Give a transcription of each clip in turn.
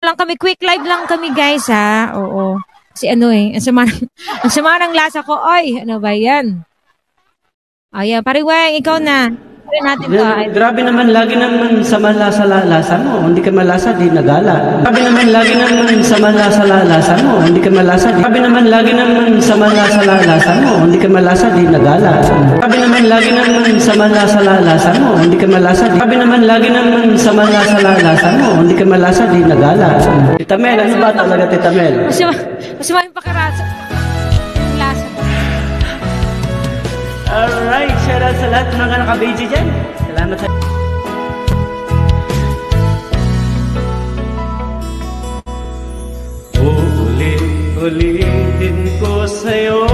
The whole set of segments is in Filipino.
lang kami, quick live lang kami guys ha. Oo. Kasi ano eh, ang sama ng lasa ko. Oy, ano ba yan? Ayan, pariweng, ikaw na. Natin to. Grabe naman, lagi naman sa malasa-lasa mo. Hindi ka malasa, di nagala. Grabe naman, lagi naman sa malasa-lasa mo. Hindi ka malasa, di... Grabe naman, lagi naman sa malasa-lasa mo. Hindi ka malasa, di nagala. Grabe naman, lagi naman sa malasa-lasa mo. Hindi ka malasa, di... Grabe naman, lagi naman sa malasa-lasa mo. Hindi ka malasa, di nagala. Tita Mel, ano ba talaga, Tita Mel? Masama yung pakarasa. Lasa. Alright, shout out sa lahat ng mga naka-BG dyan. Salamat sa... Ulit-ulitin ko sa'yo.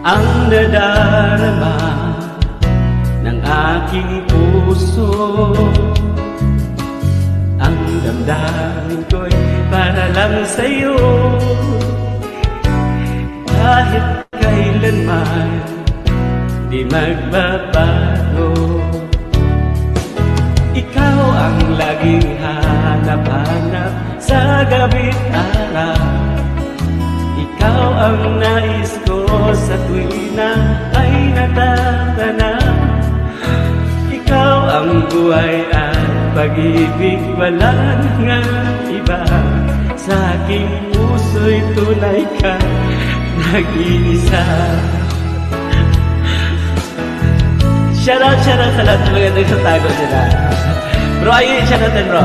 Ang nadarama ng aking puso, ang damdamin ko'y para lang sa'yo. Kahit kailanman di magbabago, ikaw ang laging hanap-hanap sa gabi't araw. Ikaw ang nais ko sa tuwing na ay natatanaw. Ikaw ang buhay at pag-ibig, wala nga iba. Sa aking puso'y tunay ka, nag-iisa. Shout out sa lahat ng mga nagsatago nila. Bro, ayun, shout out din bro.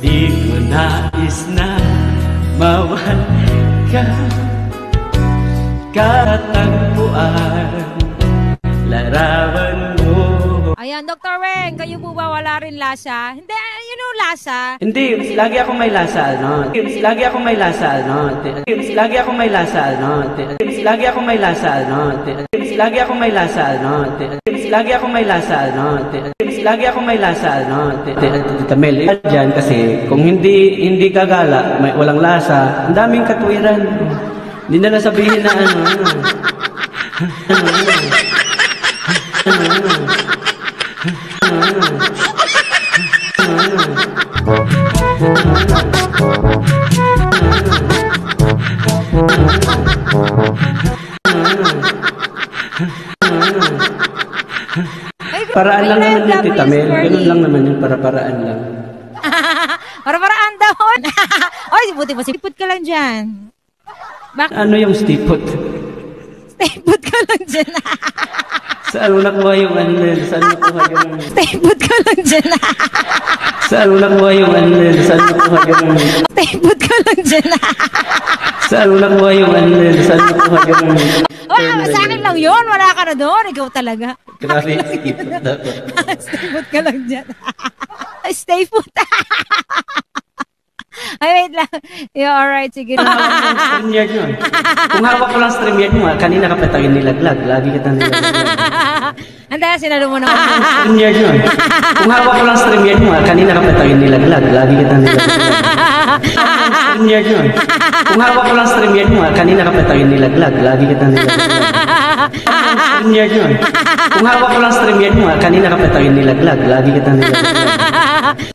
Di ko nais na mawal ka, katagpuan, larawan mo. Ayan, Dr. Weng, kayo po ba wala rin lasa? Hindi, you know lasa. Hindi, lagi ako may lasa, ano? Lagi ako may lasa, ano? Lagi ako may lasa, ano? Lagi ako may lasa, ano? Lagi ako may lasa, ano? Lagi ako may lasa, ano? Lagi ako may lasa, ano? Tita Mel, dyan kasi kung hindi gagala, may walang lasa, ang daming katwiran. Hindi na nasabihin na ano. Paraan lang naman yun, Tita Mel. Ganun lang naman yun, para-paraan lang. Para-paraan daw. Oy, buti mo, stipot ka lang dyan. Ano yung stipot? Stipot ka lang dyan. Saan mo nakuha yung ano yun? Saan mo nakuha yung... Stipot ka lang dyan. Saan mo nakuha yung ano yun? Saan mo nakuha yung... Stipot ka lang dyan. Saan mo nakuha yung ano yun? Saan mo nakuha yung... Wala, sa akin lang yun. Wala ka na doon. Ikaw talaga. Grabe, stipot dapat. Stipot ka lang dyan. Stay put. Ay, wait lang. Yeah, alright, sige na. StreamYard nyo. Kung hawak ko lang StreamYard mo, kanina ka pa tayo nilaglag. Lagi kita nilaglag. Handa, sinalo mo naman. StreamYard nyo. Kung hawak ko lang StreamYard mo, kanina ka pa tayo nilaglag. Lagi kita nilaglag. StreamYard nyo. Kung hawak ko lang StreamYard mo, kanina ka pa tayo nilaglag. Lagi kita nilaglag. StreamYard nyo. Kung hawak ko lang StreamYard mo, kanina ka pa tayo nilaglag. Lagi kita nilaglag.